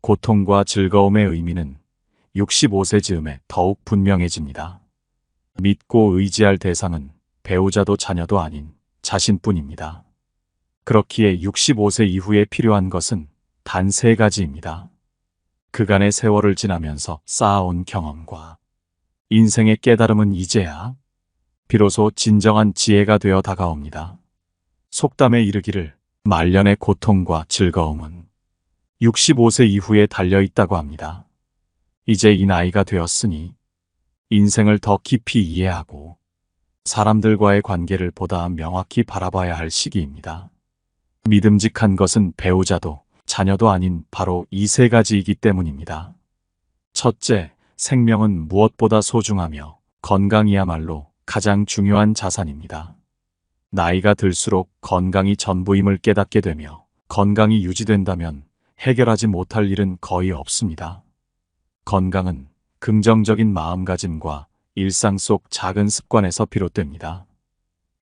고통과 즐거움의 의미는 65세 즈음에 더욱 분명해집니다. 믿고 의지할 대상은 배우자도 자녀도 아닌 자신뿐입니다. 그렇기에 65세 이후에 필요한 것은 단 3가지입니다. 그간의 세월을 지나면서 쌓아온 경험과 인생의 깨달음은 이제야 비로소 진정한 지혜가 되어 다가옵니다. 속담에 이르기를 말년의 고통과 즐거움은 65세 이후에 달려있다고 합니다. 이제 이 나이가 되었으니 인생을 더 깊이 이해하고 사람들과의 관계를 보다 명확히 바라봐야 할 시기입니다. 믿음직한 것은 배우자도 자녀도 아닌 바로 이 3가지이기 때문입니다. 첫째, 생명은 무엇보다 소중하며 건강이야말로 가장 중요한 자산입니다. 나이가 들수록 건강이 전부임을 깨닫게 되며 건강이 유지된다면 해결하지 못할 일은 거의 없습니다. 건강은 긍정적인 마음가짐과 일상 속 작은 습관에서 비롯됩니다.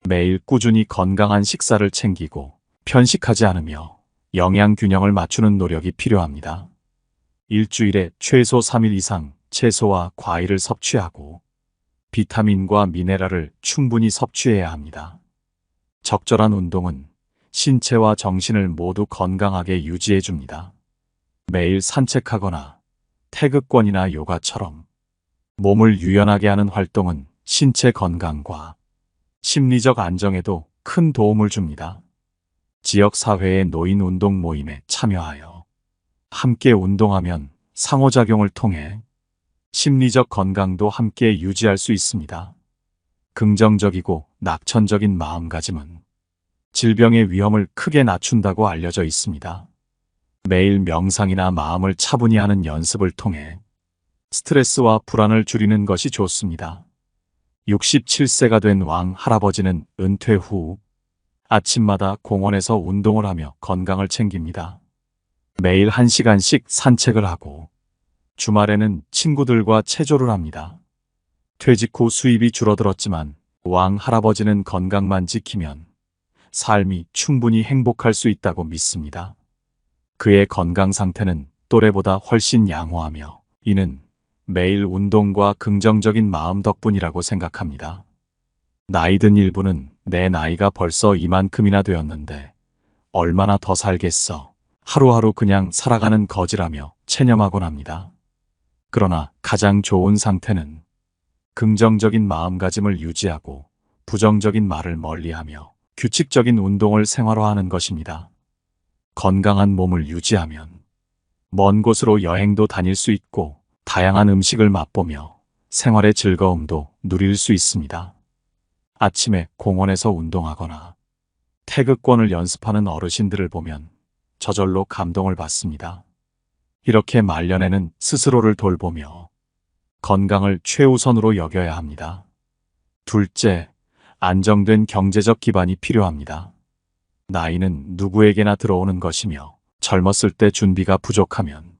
매일 꾸준히 건강한 식사를 챙기고 편식하지 않으며 영양 균형을 맞추는 노력이 필요합니다. 일주일에 최소 3일 이상 채소와 과일을 섭취하고 비타민과 미네랄을 충분히 섭취해야 합니다. 적절한 운동은 신체와 정신을 모두 건강하게 유지해 줍니다. 매일 산책하거나 태극권이나 요가처럼 몸을 유연하게 하는 활동은 신체 건강과 심리적 안정에도 큰 도움을 줍니다. 지역사회의 노인 운동 모임에 참여하여 함께 운동하면 상호작용을 통해 심리적 건강도 함께 유지할 수 있습니다. 긍정적이고 낙천적인 마음가짐은 질병의 위험을 크게 낮춘다고 알려져 있습니다. 매일 명상이나 마음을 차분히 하는 연습을 통해 스트레스와 불안을 줄이는 것이 좋습니다. 67세가 된 왕 할아버지는 은퇴 후 아침마다 공원에서 운동을 하며 건강을 챙깁니다. 매일 1시간씩 산책을 하고 주말에는 친구들과 체조를 합니다. 퇴직 후 수입이 줄어들었지만 왕 할아버지는 건강만 지키면 삶이 충분히 행복할 수 있다고 믿습니다. 그의 건강 상태는 또래보다 훨씬 양호하며 이는 매일 운동과 긍정적인 마음 덕분이라고 생각합니다. 나이든 일부는 내 나이가 벌써 이만큼이나 되었는데 얼마나 더 살겠어. 하루하루 그냥 살아가는 거지라며 체념하곤 합니다. 그러나 가장 좋은 상태는 긍정적인 마음가짐을 유지하고 부정적인 말을 멀리하며 규칙적인 운동을 생활화하는 것입니다. 건강한 몸을 유지하면 먼 곳으로 여행도 다닐 수 있고 다양한 음식을 맛보며 생활의 즐거움도 누릴 수 있습니다. 아침에 공원에서 운동하거나 태극권을 연습하는 어르신들을 보면 저절로 감동을 받습니다. 이렇게 말년에는 스스로를 돌보며 건강을 최우선으로 여겨야 합니다. 둘째, 안정된 경제적 기반이 필요합니다. 나이는 누구에게나 들어오는 것이며 젊었을 때 준비가 부족하면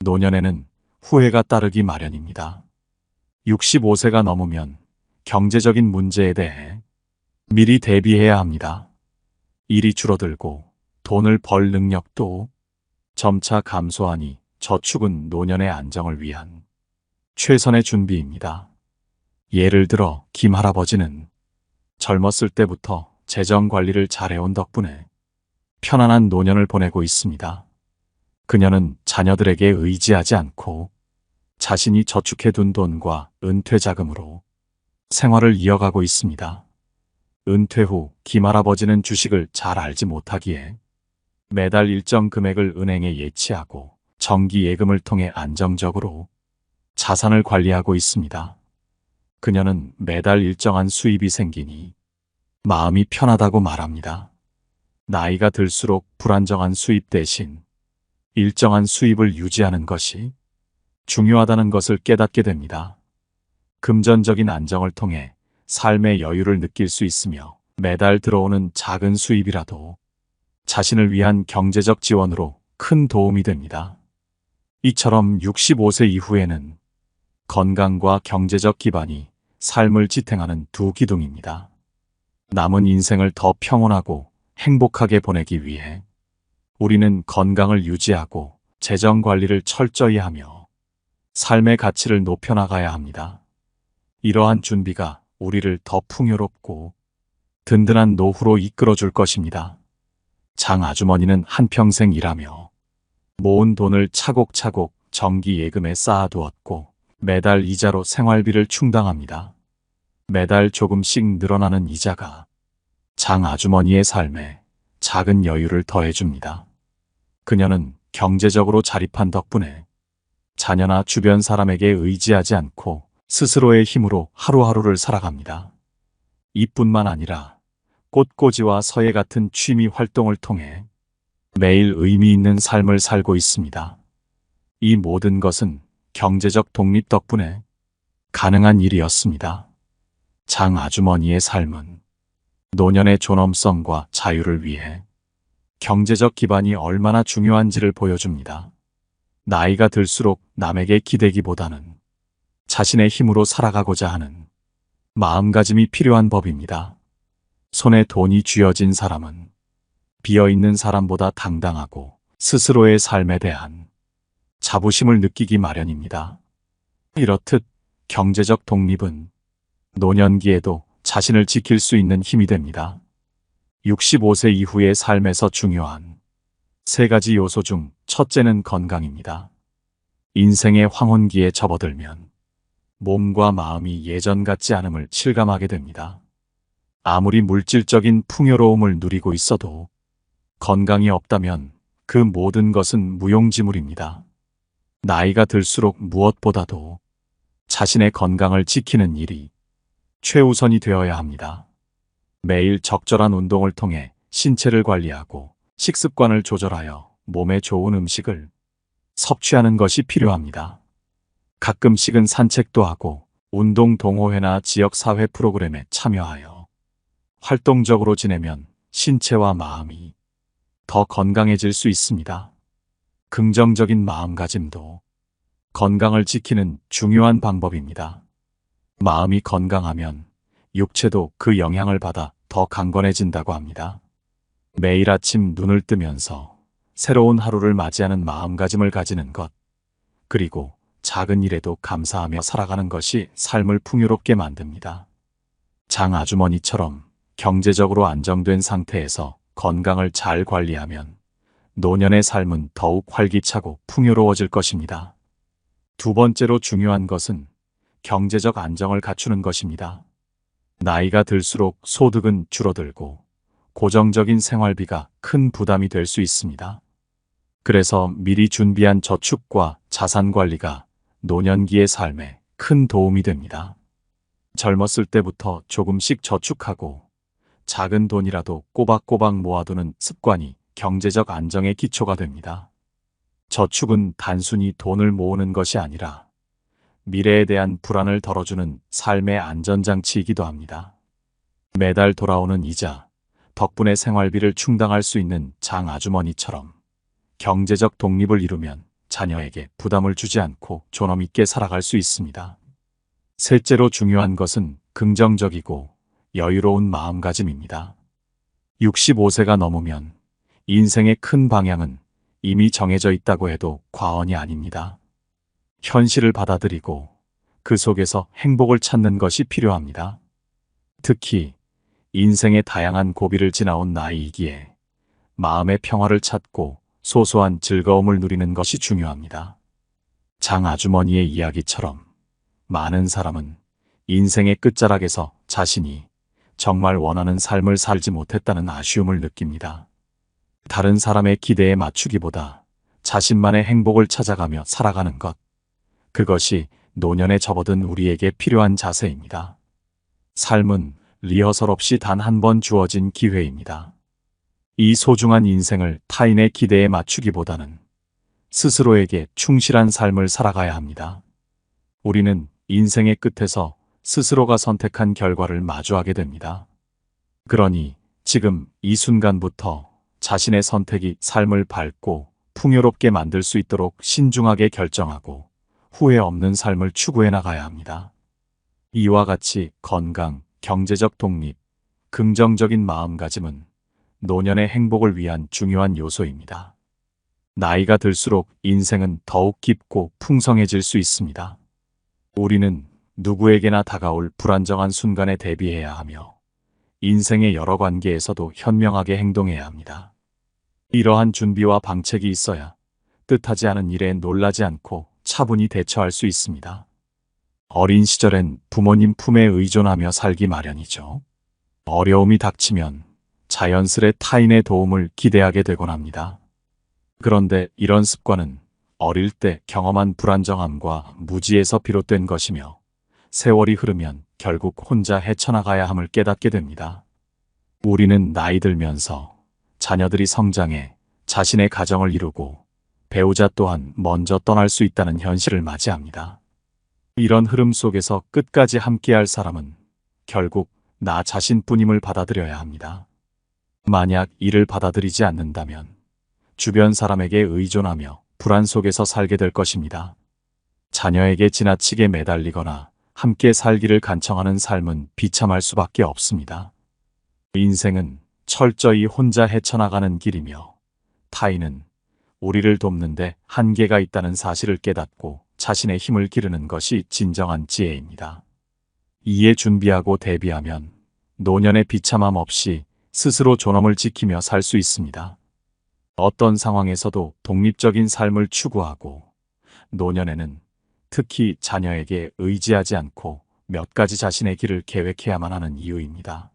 노년에는 후회가 따르기 마련입니다. 65세가 넘으면 경제적인 문제에 대해 미리 대비해야 합니다. 일이 줄어들고 돈을 벌 능력도 점차 감소하니 저축은 노년의 안정을 위한 최선의 준비입니다. 예를 들어 김 할아버지는 젊었을 때부터 재정 관리를 잘해온 덕분에 편안한 노년을 보내고 있습니다. 그녀는 자녀들에게 의지하지 않고 자신이 저축해둔 돈과 은퇴 자금으로 생활을 이어가고 있습니다. 은퇴 후 김 할아버지는 주식을 잘 알지 못하기에 매달 일정 금액을 은행에 예치하고 정기 예금을 통해 안정적으로 자산을 관리하고 있습니다. 그녀는 매달 일정한 수입이 생기니 마음이 편하다고 말합니다. 나이가 들수록 불안정한 수입 대신 일정한 수입을 유지하는 것이 중요하다는 것을 깨닫게 됩니다. 금전적인 안정을 통해 삶의 여유를 느낄 수 있으며 매달 들어오는 작은 수입이라도 자신을 위한 경제적 지원으로 큰 도움이 됩니다. 이처럼 65세 이후에는 건강과 경제적 기반이 삶을 지탱하는 두 기둥입니다. 남은 인생을 더 평온하고 행복하게 보내기 위해 우리는 건강을 유지하고 재정 관리를 철저히 하며 삶의 가치를 높여나가야 합니다. 이러한 준비가 우리를 더 풍요롭고 든든한 노후로 이끌어줄 것입니다. 장 아주머니는 한평생 일하며 모은 돈을 차곡차곡 정기 예금에 쌓아두었고 매달 이자로 생활비를 충당합니다. 매달 조금씩 늘어나는 이자가 장 아주머니의 삶에 작은 여유를 더해줍니다. 그녀는 경제적으로 자립한 덕분에 자녀나 주변 사람에게 의지하지 않고 스스로의 힘으로 하루하루를 살아갑니다. 이뿐만 아니라 꽃꽂이와 서예 같은 취미 활동을 통해 매일 의미 있는 삶을 살고 있습니다. 이 모든 것은 경제적 독립 덕분에 가능한 일이었습니다. 장 아주머니의 삶은 노년의 존엄성과 자유를 위해 경제적 기반이 얼마나 중요한지를 보여줍니다. 나이가 들수록 남에게 기대기보다는 자신의 힘으로 살아가고자 하는 마음가짐이 필요한 법입니다. 손에 돈이 쥐어진 사람은 비어있는 사람보다 당당하고 스스로의 삶에 대한 자부심을 느끼기 마련입니다. 이렇듯 경제적 독립은 노년기에도 자신을 지킬 수 있는 힘이 됩니다. 65세 이후의 삶에서 중요한 세 가지 요소 중 첫째는 건강입니다. 인생의 황혼기에 접어들면 몸과 마음이 예전 같지 않음을 실감하게 됩니다. 아무리 물질적인 풍요로움을 누리고 있어도 건강이 없다면 그 모든 것은 무용지물입니다. 나이가 들수록 무엇보다도 자신의 건강을 지키는 일이 최우선이 되어야 합니다. 매일 적절한 운동을 통해 신체를 관리하고 식습관을 조절하여 몸에 좋은 음식을 섭취하는 것이 필요합니다. 가끔씩은 산책도 하고 운동 동호회나 지역사회 프로그램에 참여하여 활동적으로 지내면 신체와 마음이 더 건강해질 수 있습니다. 긍정적인 마음가짐도 건강을 지키는 중요한 방법입니다. 마음이 건강하면 육체도 그 영향을 받아 더 강건해진다고 합니다. 매일 아침 눈을 뜨면서 새로운 하루를 맞이하는 마음가짐을 가지는 것, 그리고 작은 일에도 감사하며 살아가는 것이 삶을 풍요롭게 만듭니다. 장 아주머니처럼 경제적으로 안정된 상태에서 건강을 잘 관리하면 노년의 삶은 더욱 활기차고 풍요로워질 것입니다. 두 번째로 중요한 것은 경제적 안정을 갖추는 것입니다. 나이가 들수록 소득은 줄어들고 고정적인 생활비가 큰 부담이 될 수 있습니다. 그래서 미리 준비한 저축과 자산 관리가 노년기의 삶에 큰 도움이 됩니다. 젊었을 때부터 조금씩 저축하고 작은 돈이라도 꼬박꼬박 모아두는 습관이 경제적 안정의 기초가 됩니다. 저축은 단순히 돈을 모으는 것이 아니라 미래에 대한 불안을 덜어주는 삶의 안전장치이기도 합니다. 매달 돌아오는 이자 덕분에 생활비를 충당할 수 있는 장 아주머니처럼 경제적 독립을 이루면 자녀에게 부담을 주지 않고 존엄 있게 살아갈 수 있습니다. 셋째로 중요한 것은 긍정적이고 여유로운 마음가짐입니다. 65세가 넘으면 인생의 큰 방향은 이미 정해져 있다고 해도 과언이 아닙니다. 현실을 받아들이고 그 속에서 행복을 찾는 것이 필요합니다. 특히 인생의 다양한 고비를 지나온 나이이기에 마음의 평화를 찾고 소소한 즐거움을 누리는 것이 중요합니다. 장 아주머니의 이야기처럼 많은 사람은 인생의 끝자락에서 자신이 정말 원하는 삶을 살지 못했다는 아쉬움을 느낍니다. 다른 사람의 기대에 맞추기보다 자신만의 행복을 찾아가며 살아가는 것, 그것이 노년에 접어든 우리에게 필요한 자세입니다. 삶은 리허설 없이 단 한 번 주어진 기회입니다. 이 소중한 인생을 타인의 기대에 맞추기보다는 스스로에게 충실한 삶을 살아가야 합니다. 우리는 인생의 끝에서 스스로가 선택한 결과를 마주하게 됩니다. 그러니 지금 이 순간부터 자신의 선택이 삶을 밝고 풍요롭게 만들 수 있도록 신중하게 결정하고 후회 없는 삶을 추구해 나가야 합니다. 이와 같이 건강, 경제적 독립, 긍정적인 마음가짐은 노년의 행복을 위한 중요한 요소입니다. 나이가 들수록 인생은 더욱 깊고 풍성해질 수 있습니다. 우리는 누구에게나 다가올 불안정한 순간에 대비해야 하며 인생의 여러 관계에서도 현명하게 행동해야 합니다. 이러한 준비와 방책이 있어야 뜻하지 않은 일에 놀라지 않고 차분히 대처할 수 있습니다. 어린 시절엔 부모님 품에 의존하며 살기 마련이죠. 어려움이 닥치면 자연스레 타인의 도움을 기대하게 되곤 합니다. 그런데 이런 습관은 어릴 때 경험한 불안정함과 무지에서 비롯된 것이며 세월이 흐르면 결국 혼자 헤쳐나가야 함을 깨닫게 됩니다. 우리는 나이 들면서 자녀들이 성장해 자신의 가정을 이루고 배우자 또한 먼저 떠날 수 있다는 현실을 맞이합니다. 이런 흐름 속에서 끝까지 함께할 사람은 결국 나 자신뿐임을 받아들여야 합니다. 만약 이를 받아들이지 않는다면 주변 사람에게 의존하며 불안 속에서 살게 될 것입니다. 자녀에게 지나치게 매달리거나 함께 살기를 간청하는 삶은 비참할 수밖에 없습니다. 인생은 철저히 혼자 헤쳐나가는 길이며 타인은 우리를 돕는데 한계가 있다는 사실을 깨닫고 자신의 힘을 기르는 것이 진정한 지혜입니다. 이에 준비하고 대비하면 노년의 비참함 없이 스스로 존엄을 지키며 살 수 있습니다. 어떤 상황에서도 독립적인 삶을 추구하고 노년에는 특히 자녀에게 의지하지 않고 몇 가지 자신의 길을 계획해야만 하는 이유입니다.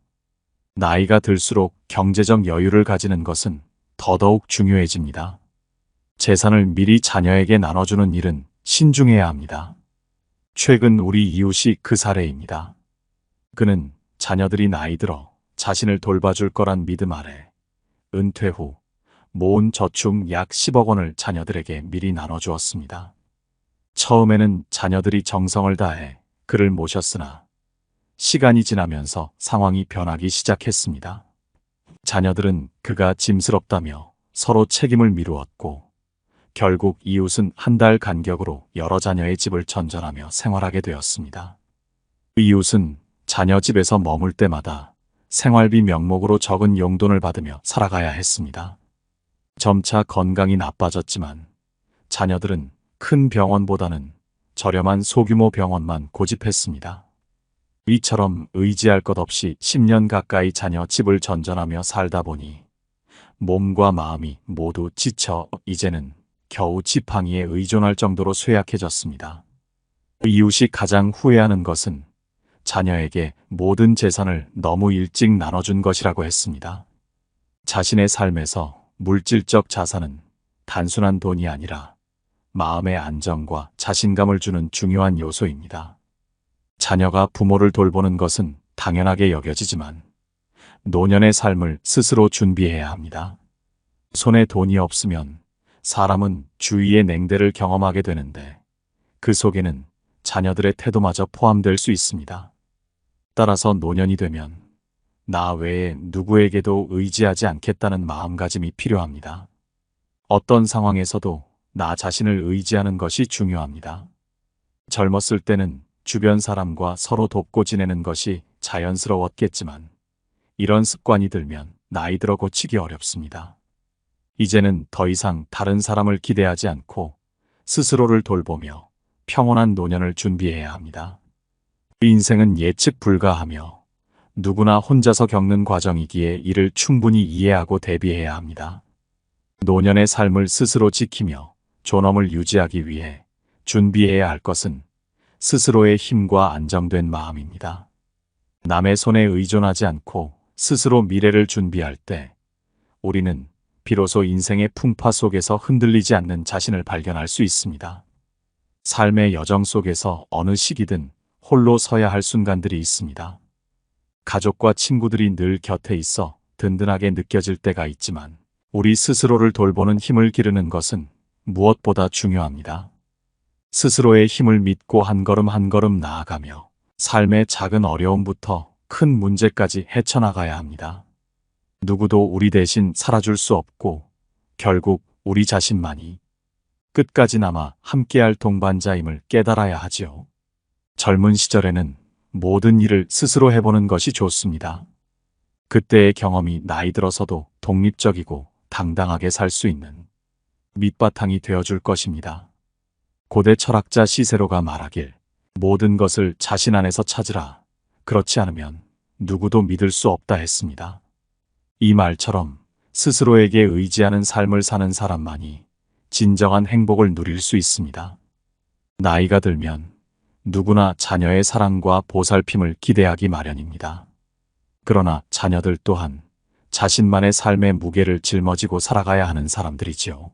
나이가 들수록 경제적 여유를 가지는 것은 더더욱 중요해집니다. 재산을 미리 자녀에게 나눠주는 일은 신중해야 합니다. 최근 우리 이웃이 그 사례입니다. 그는 자녀들이 나이 들어 자신을 돌봐줄 거란 믿음 아래 은퇴 후 모은 저축 약 10억 원을 자녀들에게 미리 나눠주었습니다. 처음에는 자녀들이 정성을 다해 그를 모셨으나 시간이 지나면서 상황이 변하기 시작했습니다. 자녀들은 그가 짐스럽다며 서로 책임을 미루었고 결국 이웃은 한 달 간격으로 여러 자녀의 집을 전전하며 생활하게 되었습니다. 이웃은 자녀 집에서 머물 때마다 생활비 명목으로 적은 용돈을 받으며 살아가야 했습니다. 점차 건강이 나빠졌지만 자녀들은 큰 병원보다는 저렴한 소규모 병원만 고집했습니다. 이처럼 의지할 것 없이 10년 가까이 자녀 집을 전전하며 살다 보니 몸과 마음이 모두 지쳐 이제는 겨우 지팡이에 의존할 정도로 쇠약해졌습니다. 이웃이 가장 후회하는 것은 자녀에게 모든 재산을 너무 일찍 나눠준 것이라고 했습니다. 자신의 삶에서 물질적 자산은 단순한 돈이 아니라 마음의 안정과 자신감을 주는 중요한 요소입니다. 자녀가 부모를 돌보는 것은 당연하게 여겨지지만 노년의 삶을 스스로 준비해야 합니다. 손에 돈이 없으면 사람은 주위의 냉대를 경험하게 되는데 그 속에는 자녀들의 태도마저 포함될 수 있습니다. 따라서 노년이 되면 나 외에 누구에게도 의지하지 않겠다는 마음가짐이 필요합니다. 어떤 상황에서도 나 자신을 의지하는 것이 중요합니다. 젊었을 때는 주변 사람과 서로 돕고 지내는 것이 자연스러웠겠지만 이런 습관이 들면 나이 들어 고치기 어렵습니다. 이제는 더 이상 다른 사람을 기대하지 않고 스스로를 돌보며 평온한 노년을 준비해야 합니다. 인생은 예측 불가하며 누구나 혼자서 겪는 과정이기에 이를 충분히 이해하고 대비해야 합니다. 노년의 삶을 스스로 지키며 존엄을 유지하기 위해 준비해야 할 것은 스스로의 힘과 안정된 마음입니다. 남의 손에 의존하지 않고 스스로 미래를 준비할 때 우리는 비로소 인생의 풍파 속에서 흔들리지 않는 자신을 발견할 수 있습니다. 삶의 여정 속에서 어느 시기든 홀로 서야 할 순간들이 있습니다. 가족과 친구들이 늘 곁에 있어 든든하게 느껴질 때가 있지만 우리 스스로를 돌보는 힘을 기르는 것은 무엇보다 중요합니다. 스스로의 힘을 믿고 한 걸음 한 걸음 나아가며 삶의 작은 어려움부터 큰 문제까지 헤쳐나가야 합니다. 누구도 우리 대신 살아줄 수 없고 결국 우리 자신만이 끝까지 남아 함께할 동반자임을 깨달아야 하지요. 젊은 시절에는 모든 일을 스스로 해보는 것이 좋습니다. 그때의 경험이 나이 들어서도 독립적이고 당당하게 살 수 있는 밑바탕이 되어줄 것입니다. 고대 철학자 시세로가 말하길 모든 것을 자신 안에서 찾으라. 그렇지 않으면 누구도 믿을 수 없다 했습니다. 이 말처럼 스스로에게 의지하는 삶을 사는 사람만이 진정한 행복을 누릴 수 있습니다. 나이가 들면 누구나 자녀의 사랑과 보살핌을 기대하기 마련입니다. 그러나 자녀들 또한 자신만의 삶의 무게를 짊어지고 살아가야 하는 사람들이지요.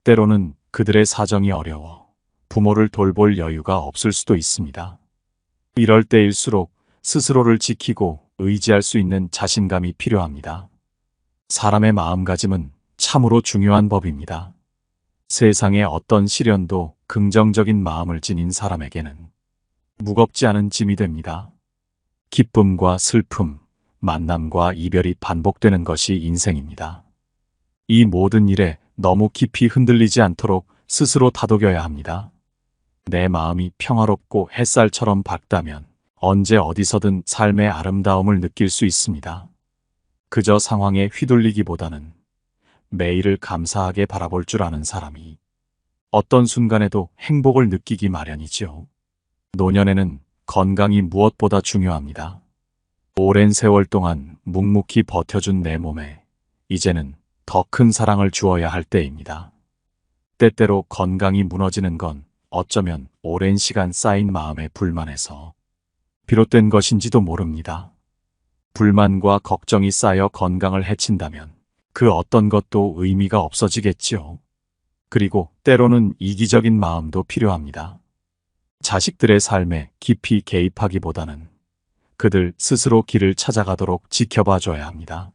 때로는 그들의 사정이 어려워 부모를 돌볼 여유가 없을 수도 있습니다. 이럴 때일수록 스스로를 지키고 의지할 수 있는 자신감이 필요합니다. 사람의 마음가짐은 참으로 중요한 법입니다. 세상의 어떤 시련도 긍정적인 마음을 지닌 사람에게는 무겁지 않은 짐이 됩니다. 기쁨과 슬픔, 만남과 이별이 반복되는 것이 인생입니다. 이 모든 일에 너무 깊이 흔들리지 않도록 스스로 다독여야 합니다. 내 마음이 평화롭고 햇살처럼 밝다면 언제 어디서든 삶의 아름다움을 느낄 수 있습니다. 그저 상황에 휘둘리기보다는 매일을 감사하게 바라볼 줄 아는 사람이 어떤 순간에도 행복을 느끼기 마련이지요. 노년에는 건강이 무엇보다 중요합니다. 오랜 세월 동안 묵묵히 버텨준 내 몸에 이제는 더 큰 사랑을 주어야 할 때입니다. 때때로 건강이 무너지는 건 어쩌면 오랜 시간 쌓인 마음의 불만에서 비롯된 것인지도 모릅니다. 불만과 걱정이 쌓여 건강을 해친다면 그 어떤 것도 의미가 없어지겠지요. 그리고 때로는 이기적인 마음도 필요합니다. 자식들의 삶에 깊이 개입하기보다는 그들 스스로 길을 찾아가도록 지켜봐 줘야 합니다.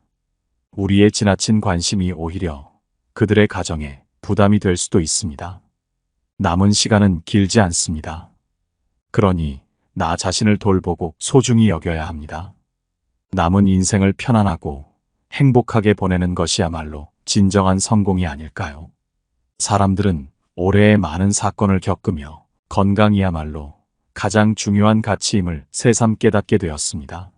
우리의 지나친 관심이 오히려 그들의 가정에 부담이 될 수도 있습니다. 남은 시간은 길지 않습니다. 그러니 나 자신을 돌보고 소중히 여겨야 합니다. 남은 인생을 편안하고 행복하게 보내는 것이야말로 진정한 성공이 아닐까요? 사람들은 올해의 많은 사건을 겪으며 건강이야말로 가장 중요한 가치임을 새삼 깨닫게 되었습니다.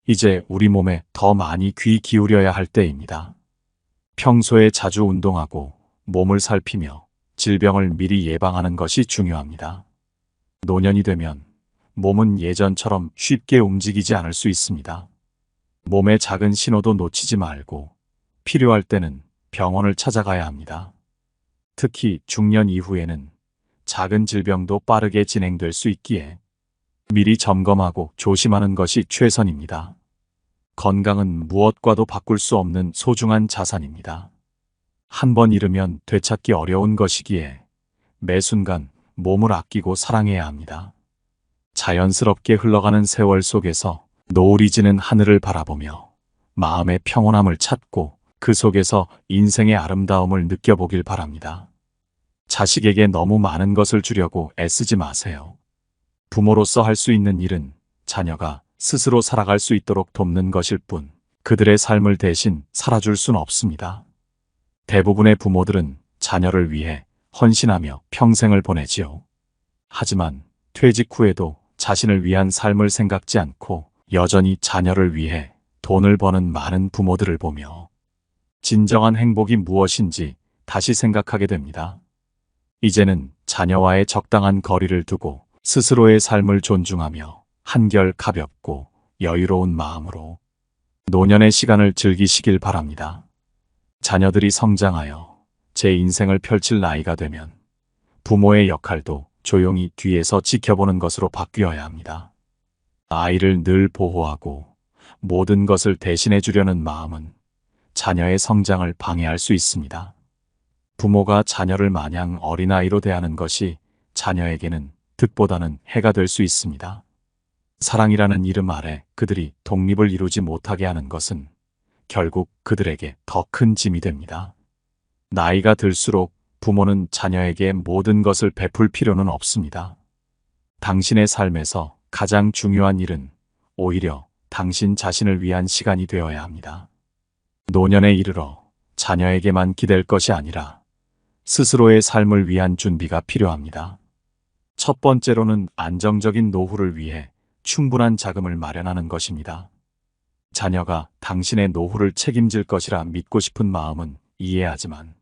이제 우리 몸에 더 많이 귀 기울여야 할 때입니다. 평소에 자주 운동하고 몸을 살피며 질병을 미리 예방하는 것이 중요합니다. 노년이 되면 몸은 예전처럼 쉽게 움직이지 않을 수 있습니다. 몸의 작은 신호도 놓치지 말고 필요할 때는 병원을 찾아가야 합니다. 특히 중년 이후에는 작은 질병도 빠르게 진행될 수 있기에 미리 점검하고 조심하는 것이 최선입니다. 건강은 무엇과도 바꿀 수 없는 소중한 자산입니다. 한 번 잃으면 되찾기 어려운 것이기에 매 순간 몸을 아끼고 사랑해야 합니다. 자연스럽게 흘러가는 세월 속에서 노을이 지는 하늘을 바라보며 마음의 평온함을 찾고 그 속에서 인생의 아름다움을 느껴보길 바랍니다. 자식에게 너무 많은 것을 주려고 애쓰지 마세요. 부모로서 할 수 있는 일은 자녀가 스스로 살아갈 수 있도록 돕는 것일 뿐 그들의 삶을 대신 살아줄 순 없습니다. 대부분의 부모들은 자녀를 위해 헌신하며 평생을 보내지요. 하지만 퇴직 후에도 자신을 위한 삶을 생각지 않고 여전히 자녀를 위해 돈을 버는 많은 부모들을 보며 진정한 행복이 무엇인지 다시 생각하게 됩니다. 이제는 자녀와의 적당한 거리를 두고 스스로의 삶을 존중하며 한결 가볍고 여유로운 마음으로 노년의 시간을 즐기시길 바랍니다. 자녀들이 성장하여 제 인생을 펼칠 나이가 되면 부모의 역할도 조용히 뒤에서 지켜보는 것으로 바뀌어야 합니다. 아이를 늘 보호하고 모든 것을 대신해 주려는 마음은 자녀의 성장을 방해할 수 있습니다. 부모가 자녀를 마냥 어린아이로 대하는 것이 자녀에게는 득보다는 해가 될 수 있습니다. 사랑이라는 이름 아래 그들이 독립을 이루지 못하게 하는 것은 결국 그들에게 더 큰 짐이 됩니다. 나이가 들수록 부모는 자녀에게 모든 것을 베풀 필요는 없습니다. 당신의 삶에서 가장 중요한 일은 오히려 당신 자신을 위한 시간이 되어야 합니다. 노년에 이르러 자녀에게만 기댈 것이 아니라 스스로의 삶을 위한 준비가 필요합니다. 첫 번째로는 안정적인 노후를 위해 충분한 자금을 마련하는 것입니다. 자녀가 당신의 노후를 책임질 것이라 믿고 싶은 마음은 이해하지만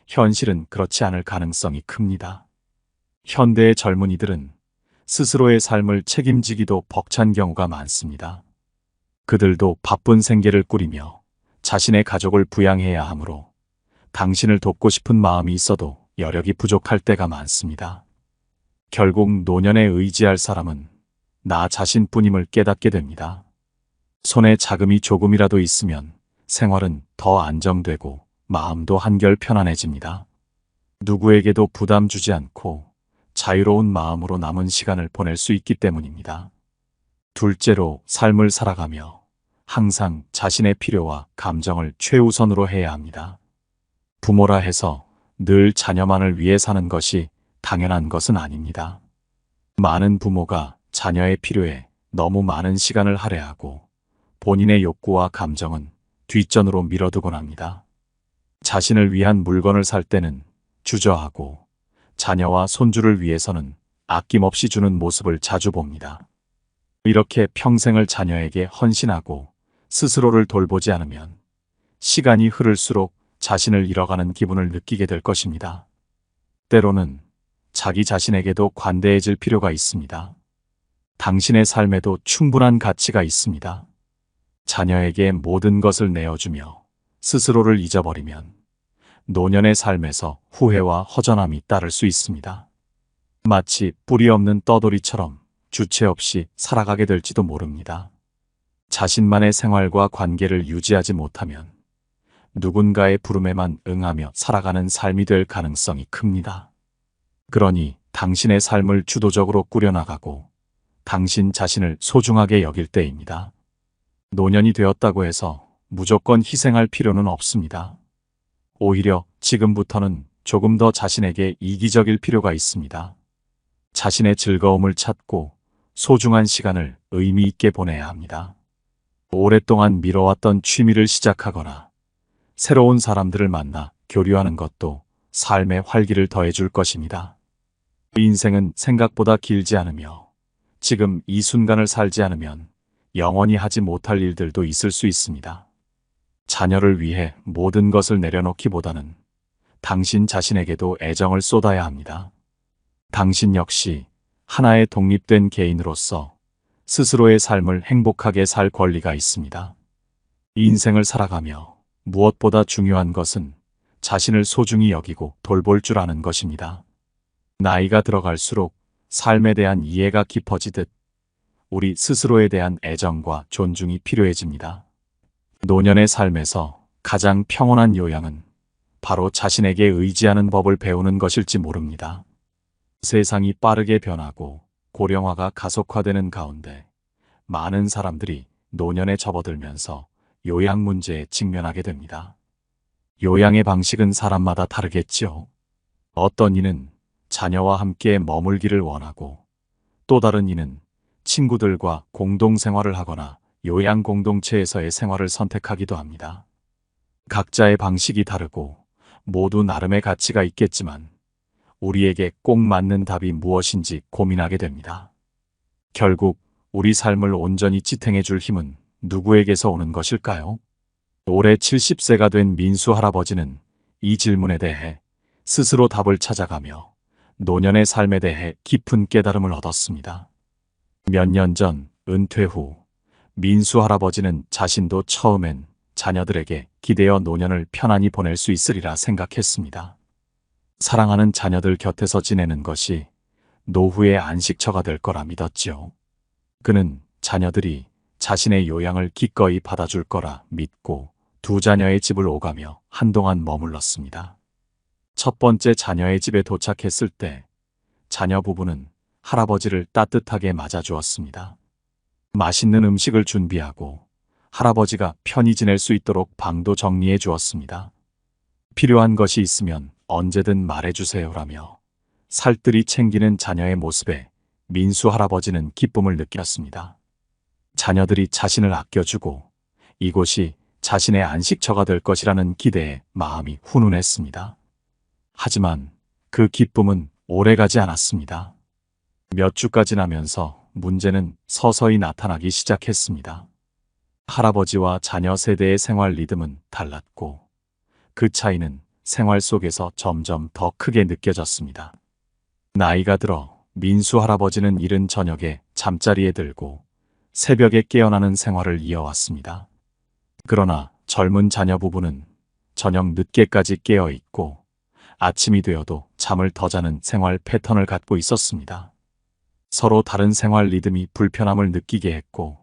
현실은 그렇지 않을 가능성이 큽니다. 현대의 젊은이들은 스스로의 삶을 책임지기도 벅찬 경우가 많습니다. 그들도 바쁜 생계를 꾸리며 자신의 가족을 부양해야 하므로 당신을 돕고 싶은 마음이 있어도 여력이 부족할 때가 많습니다. 결국 노년에 의지할 사람은 나 자신뿐임을 깨닫게 됩니다. 손에 자금이 조금이라도 있으면 생활은 더 안정되고 마음도 한결 편안해집니다. 누구에게도 부담 주지 않고 자유로운 마음으로 남은 시간을 보낼 수 있기 때문입니다. 둘째로 삶을 살아가며 항상 자신의 필요와 감정을 최우선으로 해야 합니다. 부모라 해서 늘 자녀만을 위해 사는 것이 당연한 것은 아닙니다. 많은 부모가 자녀의 필요에 너무 많은 시간을 할애하고 본인의 욕구와 감정은 뒷전으로 밀어두곤 합니다. 자신을 위한 물건을 살 때는 주저하고 자녀와 손주를 위해서는 아낌없이 주는 모습을 자주 봅니다. 이렇게 평생을 자녀에게 헌신하고 스스로를 돌보지 않으면 시간이 흐를수록 자신을 잃어가는 기분을 느끼게 될 것입니다. 때로는 자기 자신에게도 관대해질 필요가 있습니다. 당신의 삶에도 충분한 가치가 있습니다. 자녀에게 모든 것을 내어주며 스스로를 잊어버리면 노년의 삶에서 후회와 허전함이 따를 수 있습니다. 마치 뿌리 없는 떠돌이처럼 주체 없이 살아가게 될지도 모릅니다. 자신만의 생활과 관계를 유지하지 못하면 누군가의 부름에만 응하며 살아가는 삶이 될 가능성이 큽니다. 그러니 당신의 삶을 주도적으로 꾸려나가고 당신 자신을 소중하게 여길 때입니다. 노년이 되었다고 해서 무조건 희생할 필요는 없습니다. 오히려 지금부터는 조금 더 자신에게 이기적일 필요가 있습니다. 자신의 즐거움을 찾고 소중한 시간을 의미 있게 보내야 합니다. 오랫동안 미뤄왔던 취미를 시작하거나 새로운 사람들을 만나 교류하는 것도 삶의 활기를 더해줄 것입니다. 인생은 생각보다 길지 않으며 지금 이 순간을 살지 않으면 영원히 하지 못할 일들도 있을 수 있습니다. 자녀를 위해 모든 것을 내려놓기보다는 당신 자신에게도 애정을 쏟아야 합니다. 당신 역시 하나의 독립된 개인으로서 스스로의 삶을 행복하게 살 권리가 있습니다. 인생을 살아가며 무엇보다 중요한 것은 자신을 소중히 여기고 돌볼 줄 아는 것입니다. 나이가 들어갈수록 삶에 대한 이해가 깊어지듯 우리 스스로에 대한 애정과 존중이 필요해집니다. 노년의 삶에서 가장 평온한 요양은 바로 자신에게 의지하는 법을 배우는 것일지 모릅니다. 세상이 빠르게 변하고 고령화가 가속화되는 가운데 많은 사람들이 노년에 접어들면서 요양 문제에 직면하게 됩니다. 요양의 방식은 사람마다 다르겠죠. 어떤 이는 자녀와 함께 머물기를 원하고 또 다른 이는 친구들과 공동생활을 하거나 요양 공동체에서의 생활을 선택하기도 합니다. 각자의 방식이 다르고 모두 나름의 가치가 있겠지만 우리에게 꼭 맞는 답이 무엇인지 고민하게 됩니다. 결국 우리 삶을 온전히 지탱해 줄 힘은 누구에게서 오는 것일까요? 올해 70세가 된 민수 할아버지는 이 질문에 대해 스스로 답을 찾아가며 노년의 삶에 대해 깊은 깨달음을 얻었습니다. 몇 년 전 은퇴 후 민수 할아버지는 자신도 처음엔 자녀들에게 기대어 노년을 편안히 보낼 수 있으리라 생각했습니다. 사랑하는 자녀들 곁에서 지내는 것이 노후의 안식처가 될 거라 믿었지요. 그는 자녀들이 자신의 요양을 기꺼이 받아줄 거라 믿고 두 자녀의 집을 오가며 한동안 머물렀습니다. 첫 번째 자녀의 집에 도착했을 때 자녀 부부는 할아버지를 따뜻하게 맞아주었습니다. 맛있는 음식을 준비하고 할아버지가 편히 지낼 수 있도록 방도 정리해 주었습니다. 필요한 것이 있으면 언제든 말해주세요라며 살뜰히 챙기는 자녀의 모습에 민수 할아버지는 기쁨을 느꼈습니다. 자녀들이 자신을 아껴주고 이곳이 자신의 안식처가 될 것이라는 기대에 마음이 훈훈했습니다. 하지만 그 기쁨은 오래가지 않았습니다. 몇 주가 지나면서 문제는 서서히 나타나기 시작했습니다. 할아버지와 자녀 세대의 생활 리듬은 달랐고 그 차이는 생활 속에서 점점 더 크게 느껴졌습니다. 나이가 들어 민수 할아버지는 이른 저녁에 잠자리에 들고 새벽에 깨어나는 생활을 이어왔습니다. 그러나 젊은 자녀 부부는 저녁 늦게까지 깨어 있고 아침이 되어도 잠을 더 자는 생활 패턴을 갖고 있었습니다. 서로 다른 생활 리듬이 불편함을 느끼게 했고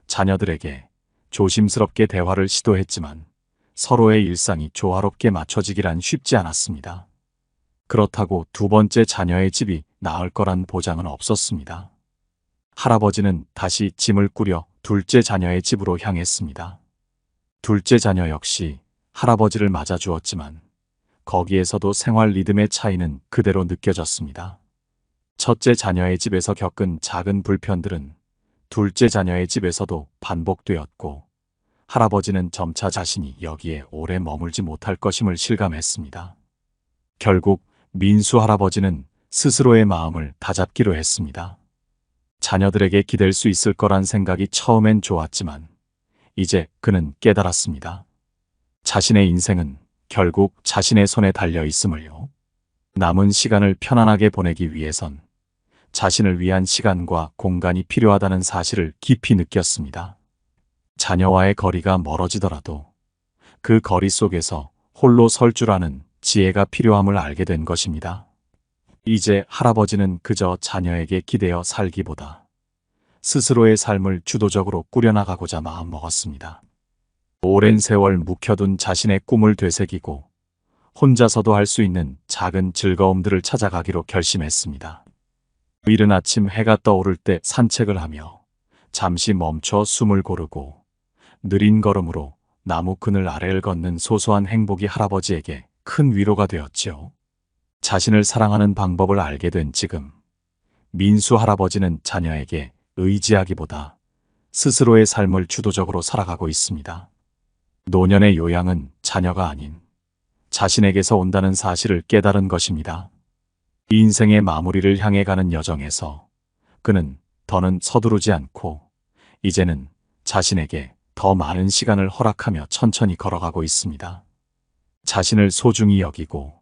자녀들에게 조심스럽게 대화를 시도했지만 서로의 일상이 조화롭게 맞춰지기란 쉽지 않았습니다. 그렇다고 두 번째 자녀의 집이 나을 거란 보장은 없었습니다. 할아버지는 다시 짐을 꾸려 둘째 자녀의 집으로 향했습니다. 둘째 자녀 역시 할아버지를 맞아주었지만 거기에서도 생활 리듬의 차이는 그대로 느껴졌습니다. 첫째 자녀의 집에서 겪은 작은 불편들은 둘째 자녀의 집에서도 반복되었고 할아버지는 점차 자신이 여기에 오래 머물지 못할 것임을 실감했습니다. 결국 민수 할아버지는 스스로의 마음을 다잡기로 했습니다. 자녀들에게 기댈 수 있을 거란 생각이 처음엔 좋았지만 이제 그는 깨달았습니다. 자신의 인생은 결국 자신의 손에 달려 있음을요. 남은 시간을 편안하게 보내기 위해선 자신을 위한 시간과 공간이 필요하다는 사실을 깊이 느꼈습니다. 자녀와의 거리가 멀어지더라도 그 거리 속에서 홀로 설 줄 아는 지혜가 필요함을 알게 된 것입니다. 이제 할아버지는 그저 자녀에게 기대어 살기보다 스스로의 삶을 주도적으로 꾸려나가고자 마음먹었습니다. 오랜 세월 묵혀둔 자신의 꿈을 되새기고 혼자서도 할 수 있는 작은 즐거움들을 찾아가기로 결심했습니다. 이른 아침 해가 떠오를 때 산책을 하며 잠시 멈춰 숨을 고르고 느린 걸음으로 나무 그늘 아래를 걷는 소소한 행복이 할아버지에게 큰 위로가 되었지요. 자신을 사랑하는 방법을 알게 된 지금, 민수 할아버지는 자녀에게 의지하기보다 스스로의 삶을 주도적으로 살아가고 있습니다. 노년의 요양은 자녀가 아닌 자신에게서 온다는 사실을 깨달은 것입니다. 인생의 마무리를 향해 가는 여정에서 그는 더는 서두르지 않고 이제는 자신에게 더 많은 시간을 허락하며 천천히 걸어가고 있습니다. 자신을 소중히 여기고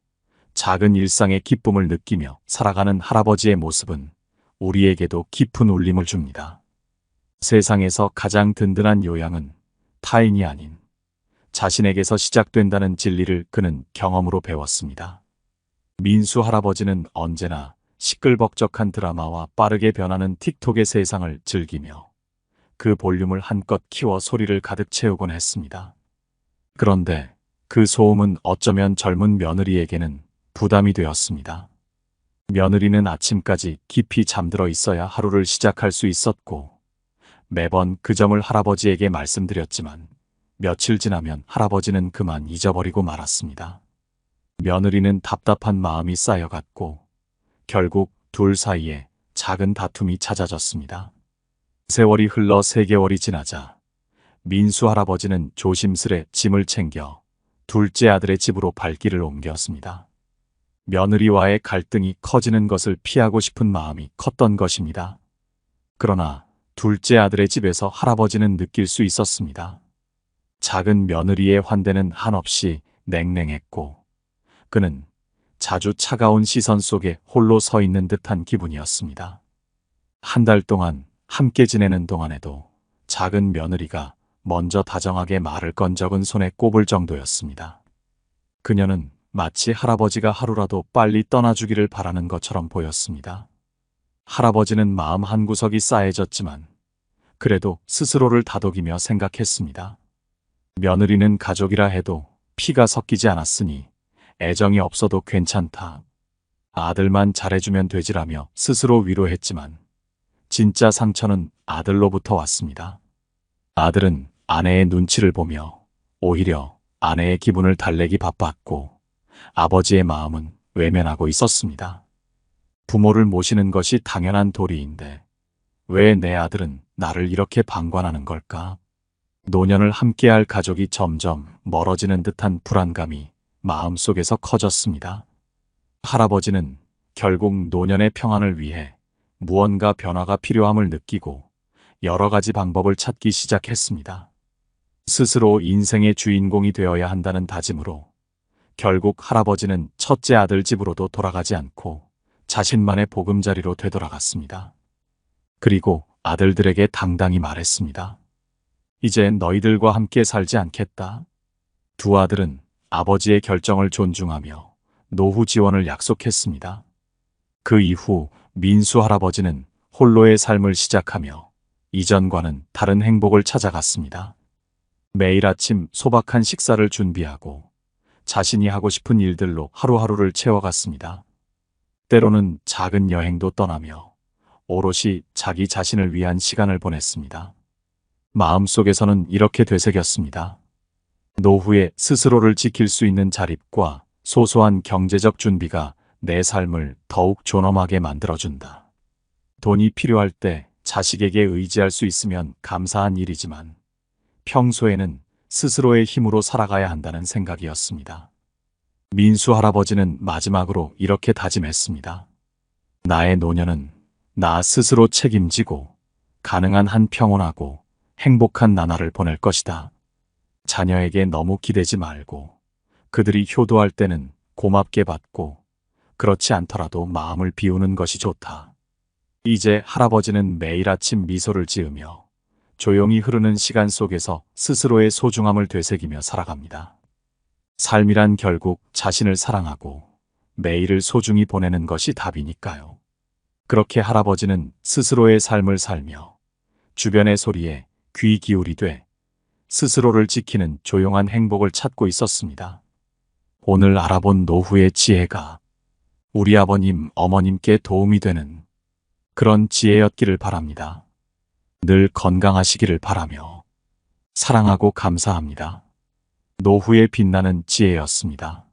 작은 일상의 기쁨을 느끼며 살아가는 할아버지의 모습은 우리에게도 깊은 울림을 줍니다. 세상에서 가장 든든한 요양은 타인이 아닌 자신에게서 시작된다는 진리를 그는 경험으로 배웠습니다. 민수 할아버지는 언제나 시끌벅적한 드라마와 빠르게 변하는 틱톡의 세상을 즐기며 그 볼륨을 한껏 키워 소리를 가득 채우곤 했습니다. 그런데 그 소음은 어쩌면 젊은 며느리에게는 부담이 되었습니다. 며느리는 아침까지 깊이 잠들어 있어야 하루를 시작할 수 있었고 매번 그 점을 할아버지에게 말씀드렸지만 며칠 지나면 할아버지는 그만 잊어버리고 말았습니다. 며느리는 답답한 마음이 쌓여갔고 결국 둘 사이에 작은 다툼이 잦아졌습니다. 세월이 흘러 3개월이 지나자 민수 할아버지는 조심스레 짐을 챙겨 둘째 아들의 집으로 발길을 옮겼습니다. 며느리와의 갈등이 커지는 것을 피하고 싶은 마음이 컸던 것입니다. 그러나 둘째 아들의 집에서 할아버지는 느낄 수 있었습니다. 작은 며느리의 환대는 한없이 냉랭했고 그는 자주 차가운 시선 속에 홀로 서 있는 듯한 기분이었습니다. 한 달 동안 함께 지내는 동안에도 작은 며느리가 먼저 다정하게 말을 건 적은 손에 꼽을 정도였습니다. 그녀는 마치 할아버지가 하루라도 빨리 떠나주기를 바라는 것처럼 보였습니다. 할아버지는 마음 한구석이 싸해졌지만 그래도 스스로를 다독이며 생각했습니다. 며느리는 가족이라 해도 피가 섞이지 않았으니 애정이 없어도 괜찮다. 아들만 잘해주면 되지라며 스스로 위로했지만 진짜 상처는 아들로부터 왔습니다. 아들은 아내의 눈치를 보며 오히려 아내의 기분을 달래기 바빴고 아버지의 마음은 외면하고 있었습니다. 부모를 모시는 것이 당연한 도리인데 왜 내 아들은 나를 이렇게 방관하는 걸까? 노년을 함께할 가족이 점점 멀어지는 듯한 불안감이 마음속에서 커졌습니다. 할아버지는 결국 노년의 평안을 위해 무언가 변화가 필요함을 느끼고 여러 가지 방법을 찾기 시작했습니다. 스스로 인생의 주인공이 되어야 한다는 다짐으로 결국 할아버지는 첫째 아들 집으로도 돌아가지 않고 자신만의 보금자리로 되돌아갔습니다. 그리고 아들들에게 당당히 말했습니다. 이제 너희들과 함께 살지 않겠다. 두 아들은 아버지의 결정을 존중하며 노후 지원을 약속했습니다. 그 이후 민수 할아버지는 홀로의 삶을 시작하며 이전과는 다른 행복을 찾아갔습니다. 매일 아침 소박한 식사를 준비하고 자신이 하고 싶은 일들로 하루하루를 채워갔습니다. 때로는 작은 여행도 떠나며 오롯이 자기 자신을 위한 시간을 보냈습니다. 마음속에서는 이렇게 되새겼습니다. 노후에 스스로를 지킬 수 있는 자립과 소소한 경제적 준비가 내 삶을 더욱 존엄하게 만들어준다. 돈이 필요할 때 자식에게 의지할 수 있으면 감사한 일이지만 평소에는 스스로의 힘으로 살아가야 한다는 생각이었습니다. 민수 할아버지는 마지막으로 이렇게 다짐했습니다. 나의 노년은 나 스스로 책임지고 가능한 한 평온하고 행복한 나날을 보낼 것이다. 자녀에게 너무 기대지 말고 그들이 효도할 때는 고맙게 받고 그렇지 않더라도 마음을 비우는 것이 좋다. 이제 할아버지는 매일 아침 미소를 지으며 조용히 흐르는 시간 속에서 스스로의 소중함을 되새기며 살아갑니다. 삶이란 결국 자신을 사랑하고 매일을 소중히 보내는 것이 답이니까요. 그렇게 할아버지는 스스로의 삶을 살며 주변의 소리에 귀 기울이되 스스로를 지키는 조용한 행복을 찾고 있었습니다. 오늘 알아본 노후의 지혜가 우리 아버님, 어머님께 도움이 되는 그런 지혜였기를 바랍니다. 늘 건강하시기를 바라며 사랑하고 감사합니다. 노후에 빛나는 지혜였습니다.